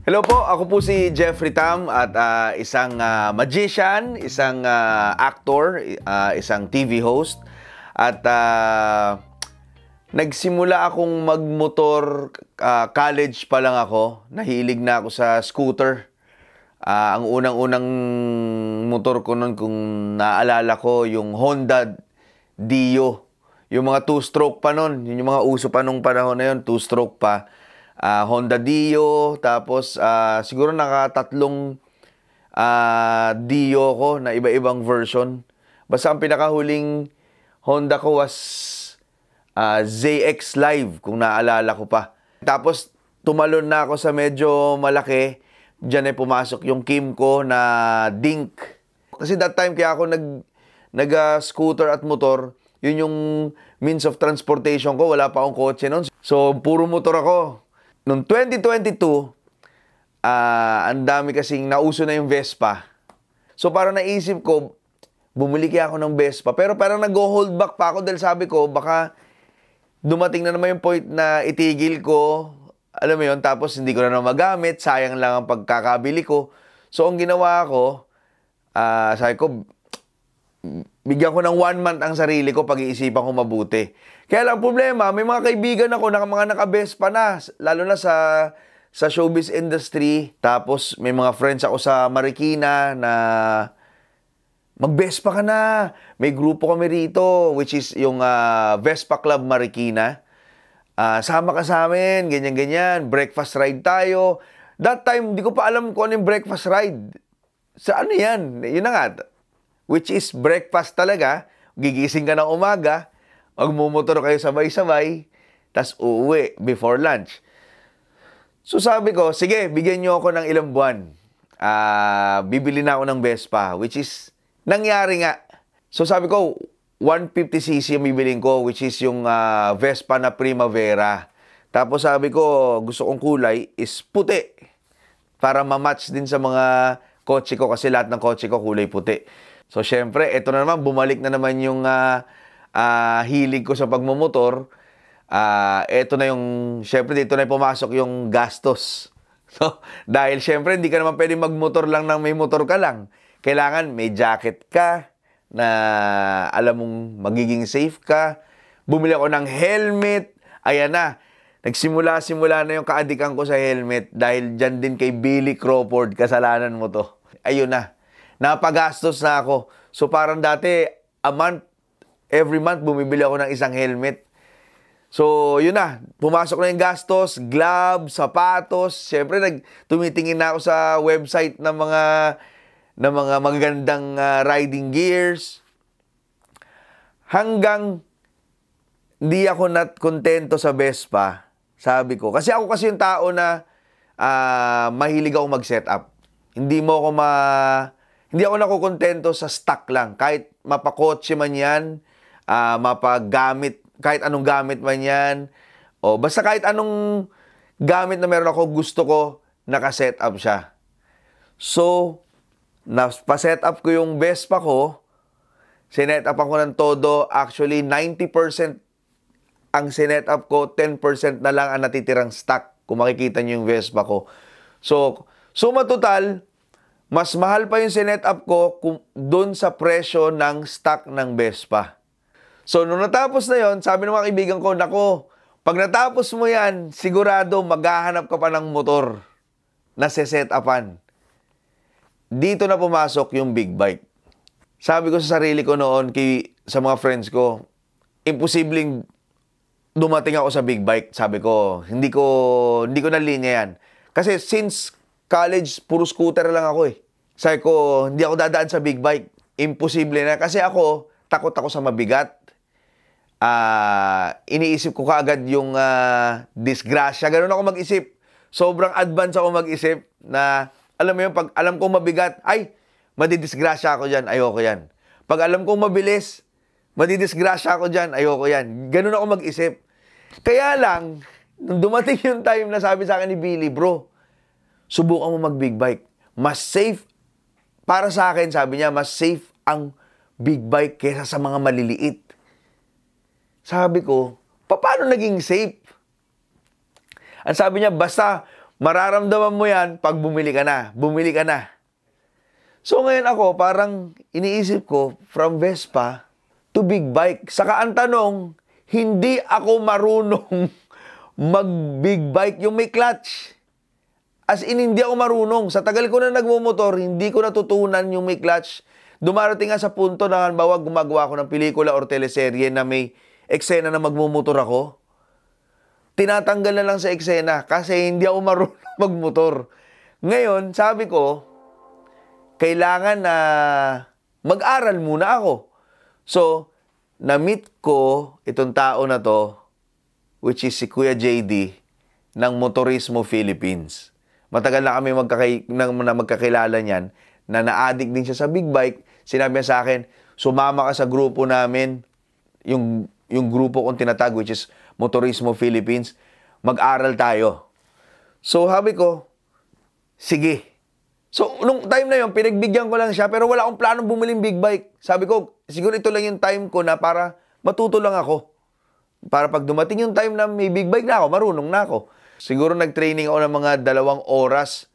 Hello po, ako po si Jeffrey Tam at isang magician, isang actor, isang TV host. At nagsimula akong magmotor, college pa lang ako. Nahilig na ako sa scooter. Ang unang-unang motor ko nun, kung naalala ko, yung Honda Dio. Yung mga two-stroke pa nun. Yung mga uso pa nung panahon na yun, two-stroke pa. Honda Dio, tapos siguro nakatatlong Dio ko na iba-ibang version. Basta ang pinakahuling Honda ko was ZX Live, kung naalala ko pa. Tapos tumalon na ako sa medyo malaki. Diyan ay pumasok yung Kimco na Dink. Kasi that time kaya ako nag-scooter at motor, yun yung means of transportation ko. Wala pa akong kotse noon. So puro motor ako. Noong 2022, ang dami kasing nauso na yung Vespa. So parang naisip ko, bumili kaya ako ng Vespa. Pero parang nag-hold back pa ako dahil sabi ko, baka dumating na naman yung point na itigil ko. Alam mo yun, tapos hindi ko na naman magamit. Sayang lang ang pagkakabili ko. So ang ginawa ko, sabi ko, bigyan ko ng 1 month ang sarili ko, pag-iisipan ko mabuti. Kaya lang problema, may mga kaibigan ako na mga naka-Vespa na, lalo na sa showbiz industry. Tapos may mga friends ako sa Marikina na mag-Vespa ka na. May grupo kami rito, which is yung Vespa Club Marikina. Sama ka sa amin, ganyan-ganyan. Breakfast ride tayo. That time, hindi ko pa alam kung ano yung breakfast ride. Sa ano yan? Yun na nga. Which is breakfast talaga. Gigising ka ng umaga, magmumotor kayo sabay-sabay, tas uuwi before lunch. So sabi ko, sige, bigyan nyo ako ng ilang buwan. Bibili na ako ng Vespa, which is nangyari nga. So sabi ko, 150cc yung bibilin ko, which is yung Vespa na Primavera. Tapos sabi ko, gusto kong kulay is puti. Para ma-match din sa mga kotse ko, kasi lahat ng kotse ko kulay puti. So, syempre, ito na naman, bumalik na naman yung hilig ko sa pagmumotor. Ito na yung, syempre, dito na pumasok yung gastos. So, dahil syempre, hindi ka naman pwede magmotor lang ng may motor ka lang. Kailangan may jacket ka, na alam mong magiging safe ka. Bumili ako ng helmet. Ayan na. Nagsimula na yung kaadikan ko sa helmet dahil dyan din kay Billy Crawford, kasalanan mo to. Ayun na. Napagastos na ako. So parang dati, every month, bumibili ako ng isang helmet. So yun na, pumasok na yung gastos, gloves, sapatos. Siyempre, tumitingin na ako sa website ng mga magagandang riding gears. Hanggang hindi ako kontento sa Vespa, sabi ko. Kasi ako yung tao na mahilig ako mag-setup. Hindi ako nakukontento sa stock lang. Kahit mapakotse man yan, mapagamit, kahit anong gamit man yan, o basta kahit anong gamit na meron ako, gusto ko, naka-set up siya. So, pa-set up ko yung Vespa ko, sinet up ako ng todo. Actually, 90% ang sinet up ko, 10% na lang ang natitirang stock, kung makikita nyo yung Vespa ko. So, suma total, mas mahal pa yung sinet up ko doon sa presyo ng stock ng Vespa. So, nung natapos na yon, sabi ng mga kaibigan ko, nako, pag natapos mo yan, sigurado maghahanap ka pa ng motor na set upan. Dito na pumasok yung big bike. Sabi ko sa sarili ko noon, sa mga friends ko, imposibleng dumating ako sa big bike. Sabi ko, hindi ko na linya yan. Kasi since college, puro scooter lang ako eh. Sabi ko, hindi ako dadaan sa big bike. Imposible na. Kasi ako, takot ako sa mabigat. Iniisip ko kaagad yung disgrasya. Ganun ako mag-isip. Sobrang advance ako mag-isip na, alam mo yun, pag alam kong mabigat, ay, madidisgrasya ako dyan, ayoko yan. Pag alam kong mabilis, madidisgrasya ako dyan, ayoko yan. Ganun ako mag-isip. Kaya lang, nung dumating yung time na sabi sa akin ni Billy, bro, subukan mo mag-big bike. Mas safe, para sa akin, sabi niya, mas safe ang big bike kesa sa mga maliliit. Sabi ko, paano naging safe? Ang sabi niya, basta Mararamdaman mo yan pag bumili ka na. Bumili ka na. So ngayon ako, parang iniisip ko, from Vespa to big bike. Saka ang tanong, hindi ako marunong mag-big bike yung may clutch. As in, hindi ako marunong. Sa tagal ko na nagmumotor, hindi ko natutunan yung may clutch. Dumarating nga sa punto na halimbawa gumagawa ako ng pelikula or teleserye na may eksena na magmumotor ako. Tinatanggal na lang sa eksena kasi hindi ako marunong magmotor. Ngayon, sabi ko, kailangan na mag-aral muna ako. So, na-meet ko itong tao na to, which is si Kuya JD, ng Motorismo Philippines. Matagal na kami magkakilala niyan, na na-addict din siya sa big bike. Sinabi niya sa akin, sumama ka sa grupo namin, yung grupo kong tinatag, which is Motorismo Philippines, mag-aral tayo. So, sabi ko, sige. So, nung time na yun, pinagbigyan ko lang siya, pero wala akong planong bumiling big bike. Sabi ko, siguro ito lang yung time ko na para matuto lang ako. Para pag dumating yung time na may big bike na ako, marunong na ako. Siguro nag-training ako ng mga 2 oras.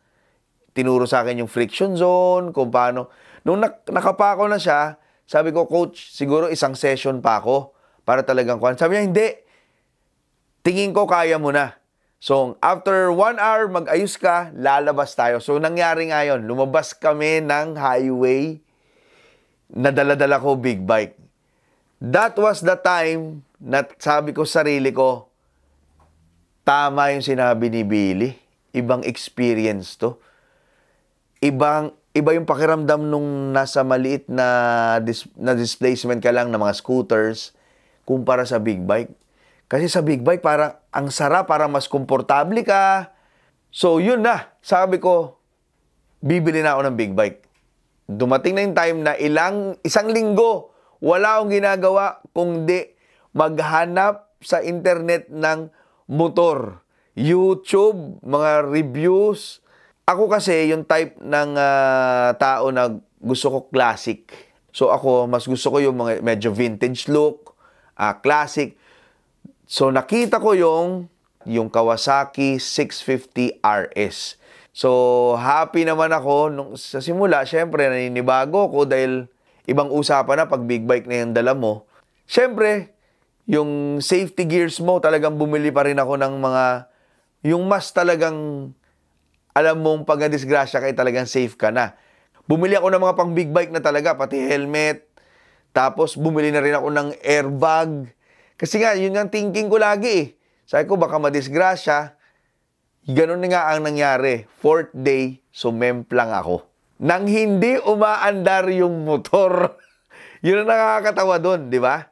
Tinuro sa akin yung friction zone, kung paano. Nung nakapako na siya, sabi ko, Coach, siguro isang session pa ako para talagang kuhan. Sabi niya, hindi. Tingin ko kaya mo na. So, after 1 hour, mag-ayos ka, lalabas tayo. So, nangyari nga yun. Lumabas kami ng highway na dala-dala ko big bike. That was the time na sabi ko sa sarili ko, tama yung sinabi ni Billy. Ibang experience to. Iba yung pakiramdam nung nasa maliit na displacement ka lang ng mga scooters kumpara sa big bike. Kasi sa big bike, parang ang sarap, parang mas komportable ka. So, yun na. Sabi ko, bibili na ako ng big bike. Dumating na yung time na isang linggo, wala akong ginagawa kundi maghanap sa internet ng motor. YouTube, mga reviews. Ako kasi, yung type ng tao na gusto ko classic. So, ako, mas gusto ko yung mga medyo vintage look, classic. So, nakita ko yung Kawasaki 650 RS. So, happy naman ako. Sa simula, syempre, naninibago ko dahil ibang usapan na pag big bike na yung dala mo. Syempre, yung safety gears mo, talagang bumili pa rin ako ng yung mas talagang, alam mong pag na-disgrasya kayo, talagang safe ka na. Bumili ako ng mga pang big bike na talaga, pati helmet. Tapos, bumili na rin ako ng airbag. Kasi nga, yun ang thinking ko lagi eh. Sabi ko, baka madisgrasya. Ganun na nga ang nangyari. 4th day, sumemplang ako. Nang hindi umaandar yung motor. Yun ang nakakatawa doon, di ba?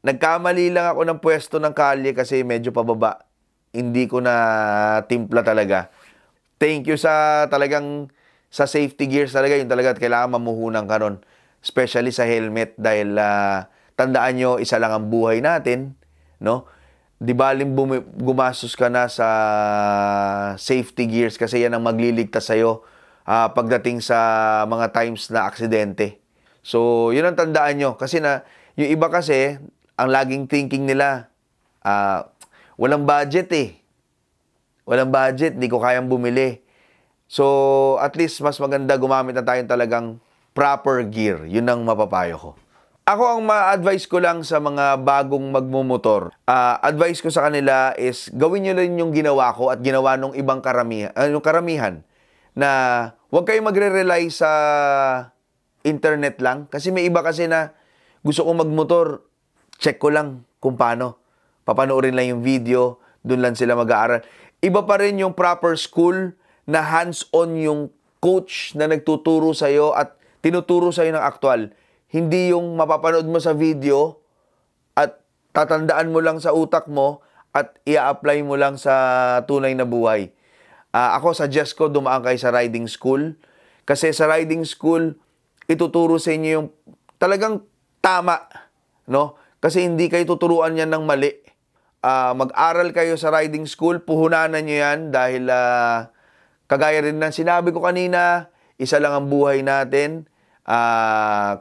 Nagkamali lang ako ng pwesto ng kalye kasi medyo pababa. Hindi ko na timpla talaga. Thank you sa safety gears talaga. Yun talaga kailangan mamuhunan ka ron. Especially sa helmet dahil tandaan nyo, isa lang ang buhay natin, no? Di baling gumastos ka na sa safety gears kasi yan ang magliligtas sa'yo pagdating sa mga times na aksidente. So, yun ang tandaan nyo. Kasi yung iba kasi, ang laging thinking nila, walang budget eh. Walang budget, hindi ko kayang bumili. So, at least mas maganda gumamit na tayong talagang proper gear. Yun ang mapapayo ko. Ako, ang ma-advise ko lang sa mga bagong magmumotor, advice ko sa kanila is gawin nyo lang yung ginawa ko at ginawa ng ibang karamihan na huwag kayong magre-rely sa internet lang. Kasi may iba kasi na gusto kong magmotor, check ko lang kung paano. Papanoorin lang yung video, dun lang sila mag-aaral. Iba pa rin yung proper school na hands-on yung coach na nagtuturo sa'yo at tinuturo sa'yo ng aktual. Hindi yung mapapanood mo sa video at tatandaan mo lang sa utak mo at i-apply mo lang sa tunay na buhay. Ako, suggest ko dumaan kayo sa riding school. Kasi sa riding school, ituturo sa inyo yung talagang tama. No? Kasi hindi kayo tuturuan yan ng mali. Mag-aral kayo sa riding school, puhunanan nyo yan dahil kagaya rin ng sinabi ko kanina, isa lang ang buhay natin.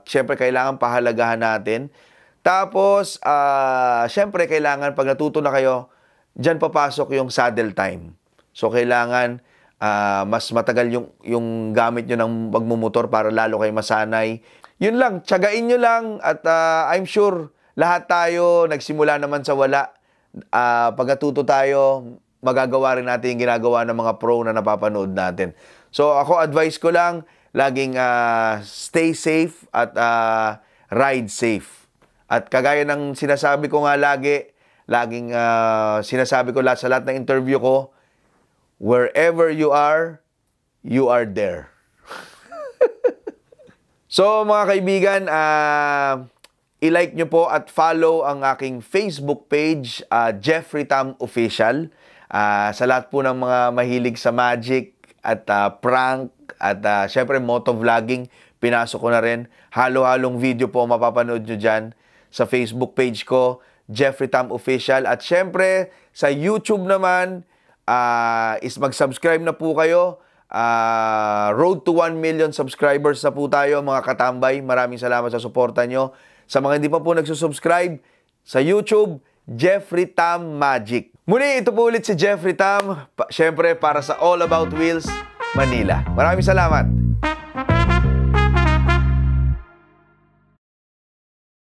Siyempre, kailangan pahalagahan natin. Tapos, siyempre, kailangan pag natuto na kayo, dyan papasok yung saddle time. So, kailangan mas matagal yung gamit nyo ng pagmumotor para lalo kayo masanay. Yun lang, tiyagain nyo lang at I'm sure lahat tayo nagsimula naman sa wala. Pag natuto tayo, magagawa rin natin yung ginagawa ng mga pro na napapanood natin. So ako, advice ko lang, laging stay safe at ride safe. At kagaya ng sinasabi ko nga laging sinasabi ko sa lahat ng interview ko, wherever you are there. So mga kaibigan, i-like nyo po at follow ang aking Facebook page, Jeffrey Tam Official. Sa lahat po ng mga mahilig sa magic at prank at syempre motovlogging, pinasok ko na rin. Halo-halong video po mapapanood nyo dyan sa Facebook page ko, Jeffrey Tam Official. At syempre sa YouTube naman, is mag-subscribe na po kayo. Road to 1 million subscribers na po tayo mga katambay. Maraming salamat sa suporta nyo. Sa mga hindi pa po nagsusubscribe sa YouTube, Jeffrey Tam Magic. Muli, ito po ulit si Jeffrey Tam, syempre para sa All About Wheels, Manila. Maraming salamat.